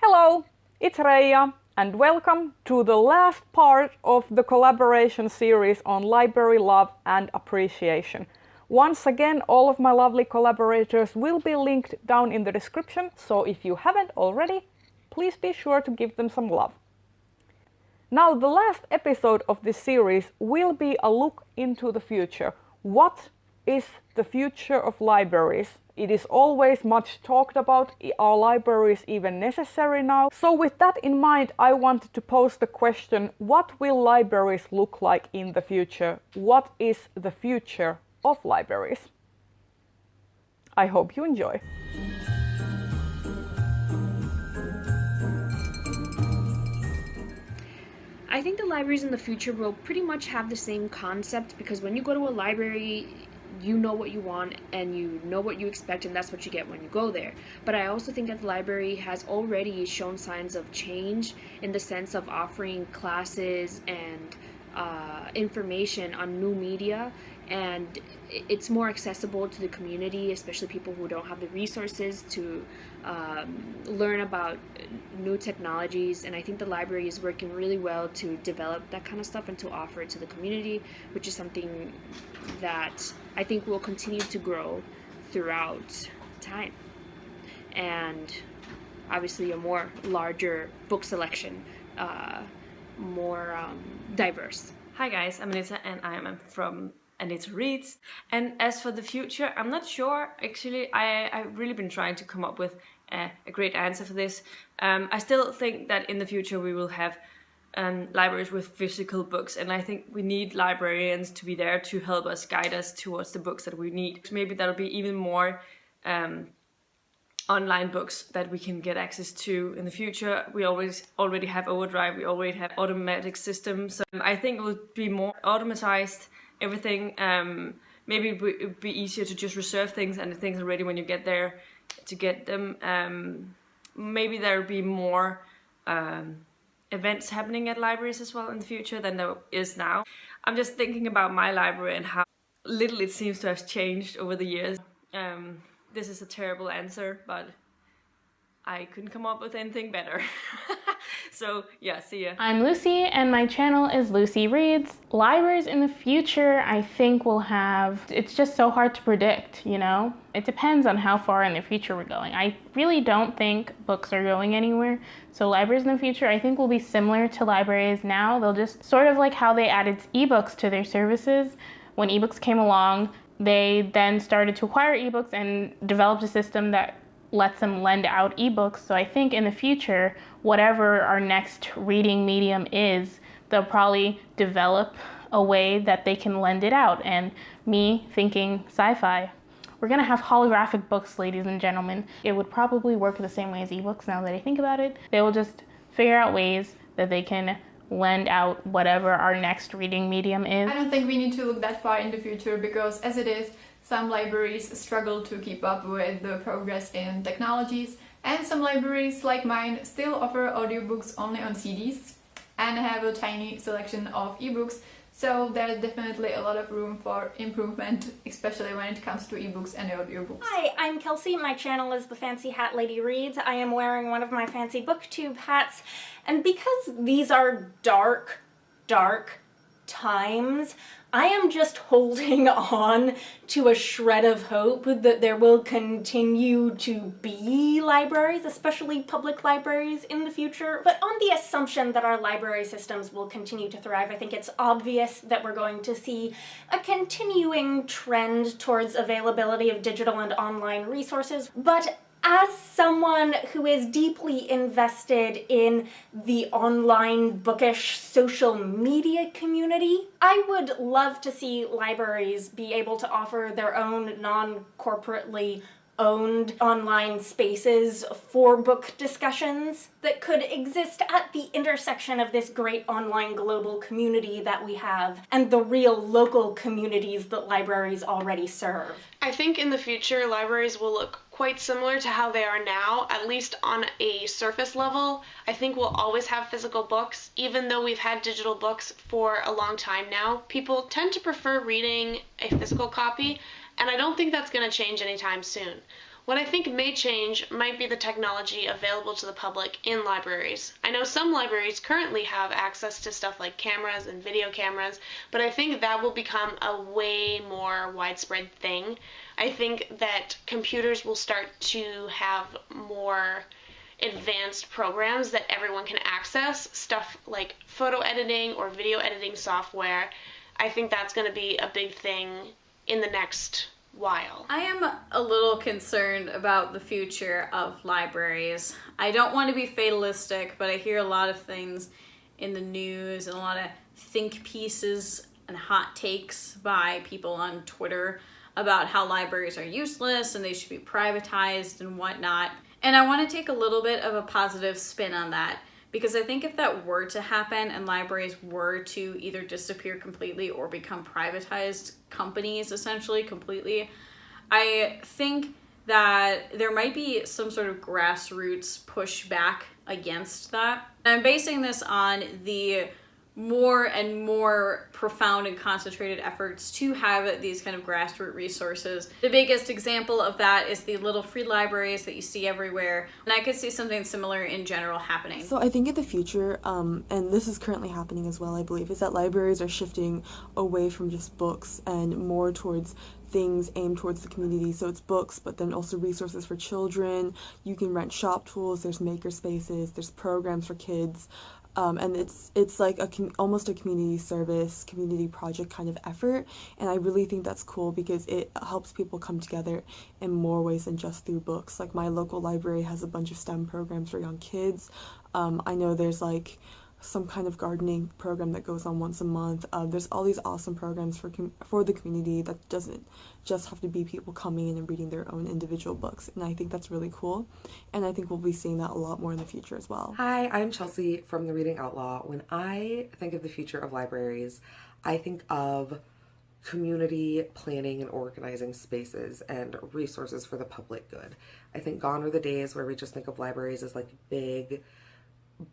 Hello, it's Reija, and welcome to the last part of the collaboration series on library love and appreciation. Once again, all of my lovely collaborators will be linked down in the description, so if you haven't already, please be sure to give them some love. Now, the last episode of this series will be a look into the future. What is the future of libraries? It is always much talked about. Are libraries even necessary now? So with that in mind, I wanted to pose the question, what will libraries look like in the future? What is the future of libraries? I hope you enjoy. I think the libraries in the future will pretty much have the same concept, because when you go to a library, you know what you want and you know what you expect, and that's what you get when you go there. But I also think that the library has already shown signs of change in the sense of offering classes and information on new media, and it's more accessible to the community, especially people who don't have the resources to learn about new technologies. And I think the library is working really well to develop that kind of stuff and to offer it to the community, which is something that I think will continue to grow throughout time. And obviously a more larger book selection, more diverse. Hi guys, I'm Anita and I am from Anita Reads. And as for the future, I'm not sure. Actually, I've really been trying to come up with a great answer for this. I still think that in the future we will have libraries with physical books, and I think we need librarians to be there to help us, guide us towards the books that we need. Maybe that'll be even more online books that we can get access to in the future. We already have Overdrive, we already have automatic systems, so I think it will be more automatized, everything. Maybe it would be easier to just reserve things and the things are ready when you get there to get them. Maybe there will be more events happening at libraries as well in the future than there is now. I'm just thinking about my library and how little it seems to have changed over the years. This is a terrible answer, but I couldn't come up with anything better. So yeah, see ya. I'm Lucie and my channel is Lucie Reads. Libraries in the future, I think will have, it's just so hard to predict, you know? It depends on how far in the future we're going. I really don't think books are going anywhere. So libraries in the future, I think will be similar to libraries now. They'll just sort of like how they added ebooks to their services. When ebooks came along, they then started to acquire ebooks and developed a system that lets them lend out ebooks. So I think in the future, whatever our next reading medium is, they'll probably develop a way that they can lend it out. And me thinking sci-fi, we're gonna have holographic books, ladies and gentlemen. It would probably work the same way as ebooks now that I think about it. They will just figure out ways that they can lend out whatever our next reading medium is. I don't think we need to look that far in the future, because as it is, some libraries struggle to keep up with the progress in technologies, and some libraries like mine still offer audiobooks only on CDs and have a tiny selection of ebooks. So there's definitely a lot of room for improvement, especially when it comes to ebooks and audiobooks. Hi, I'm Kelsey. My channel is The Fancy Hat Lady Reads. I am wearing one of my fancy booktube hats, and because these are dark times, I am just holding on to a shred of hope that there will continue to be libraries, especially public libraries, in the future. But on the assumption that our library systems will continue to thrive, I think it's obvious that we're going to see a continuing trend towards availability of digital and online resources. But as someone who is deeply invested in the online bookish social media community, I would love to see libraries be able to offer their own non-corporately owned online spaces for book discussions that could exist at the intersection of this great online global community that we have and the real local communities that libraries already serve. I think in the future libraries will look quite similar to how they are now, at least on a surface level. I think we'll always have physical books, even though we've had digital books for a long time now. People tend to prefer reading a physical copy, and I don't think that's going to change anytime soon. What I think may change might be the technology available to the public in libraries. I know some libraries currently have access to stuff like cameras and video cameras, but I think that will become a way more widespread thing. I think that computers will start to have more advanced programs that everyone can access, stuff like photo editing or video editing software. I think that's going to be a big thing in the next while. I am a little concerned about the future of libraries. I don't want to be fatalistic, but I hear a lot of things in the news and a lot of think pieces and hot takes by people on Twitter about how libraries are useless and they should be privatized and whatnot. And I want to take a little bit of a positive spin on that, because I think if that were to happen and libraries were to either disappear completely or become privatized companies, essentially, completely, I think that there might be some sort of grassroots pushback against that. And I'm basing this on the more and more profound and concentrated efforts to have these kind of grassroots resources. The biggest example of that is the little free libraries that you see everywhere, and I could see something similar in general happening. So I think in the future, and this is currently happening as well, I believe, is that libraries are shifting away from just books and more towards things aimed towards the community. So it's books, but then also resources for children. You can rent shop tools, there's maker spaces, there's programs for kids. And it's like almost a community service, community project kind of effort, and I really think that's cool because it helps people come together in more ways than just through books. Like my local library has a bunch of STEM programs for young kids. I know there's like some kind of gardening program that goes on once a month. There's all these awesome programs for the community that doesn't just have to be people coming in and reading their own individual books, and I think that's really cool, and I think we'll be seeing that a lot more in the future as well. Hi, I'm Chelsea from the Reading Outlaw. When I think of the future of libraries, I think of community planning and organizing spaces and resources for the public good. I think gone are the days where we just think of libraries as like big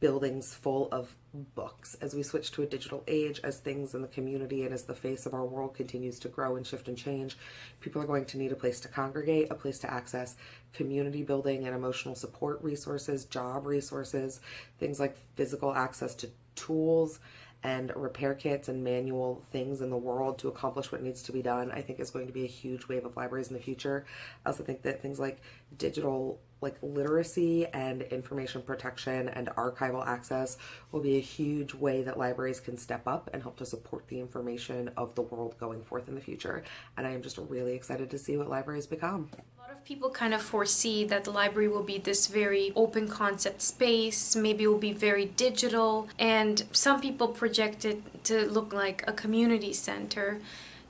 buildings full of books. As we switch to a digital age, as things in the community and as the face of our world continues to grow and shift and change, people are going to need a place to congregate, a place to access community building and emotional support resources, job resources, things like physical access to tools and repair kits and manual things in the world to accomplish what needs to be done. I think is going to be a huge wave of libraries in the future. I also think that things like digital literacy and information protection and archival access will be a huge way that libraries can step up and help to support the information of the world going forth in the future. And I am just really excited to see what libraries become. A lot of people kind of foresee that the library will be this very open concept space, maybe it will be very digital, and some people project it to look like a community center,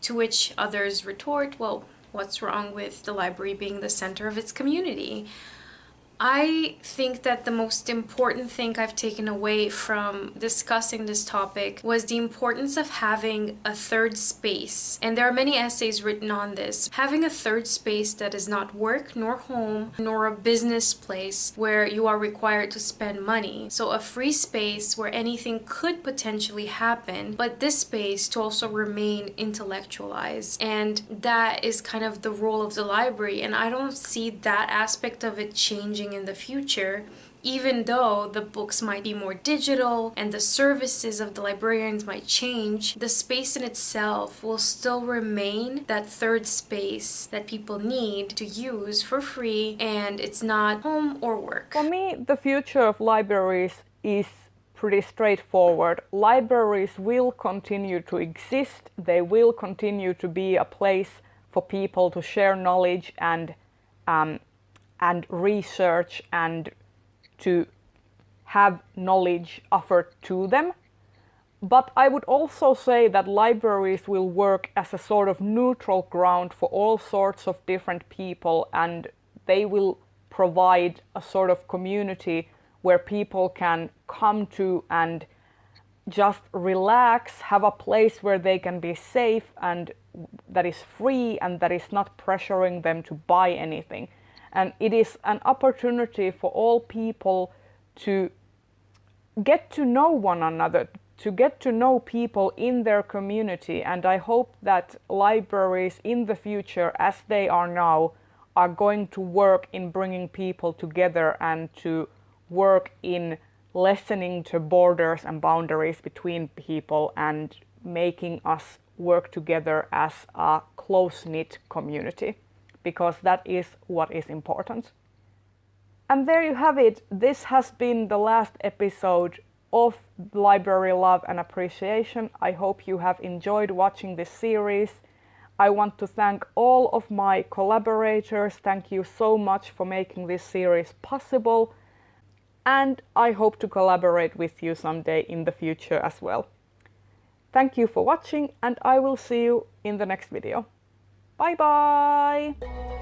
to which others retort, well, what's wrong with the library being the center of its community? I think that the most important thing I've taken away from discussing this topic was the importance of having a third space. And there are many essays written on this. Having a third space that is not work, nor home, nor a business place where you are required to spend money. So a free space where anything could potentially happen, but this space to also remain intellectualized. And that is kind of the role of the library. And I don't see that aspect of it changing in the future, even though the books might be more digital and the services of the librarians might change. The space in itself will still remain that third space that people need to use for free, and it's not home or work. For me, the future of libraries is pretty straightforward. Libraries will continue to exist. They will continue to be a place for people to share knowledge and research and to have knowledge offered to them. But I would also say that libraries will work as a sort of neutral ground for all sorts of different people, and they will provide a sort of community where people can come to and just relax, have a place where they can be safe and that is free and that is not pressuring them to buy anything. And it is an opportunity for all people to get to know one another, to get to know people in their community. And I hope that libraries in the future, as they are now, are going to work in bringing people together and to work in lessening the borders and boundaries between people and making us work together as a close-knit community, because that is what is important. And there you have it. This has been the last episode of Library Love and Appreciation. I hope you have enjoyed watching this series. I want to thank all of my collaborators. Thank you so much for making this series possible. And I hope to collaborate with you someday in the future as well. Thank you for watching, and I will see you in the next video. Bye bye!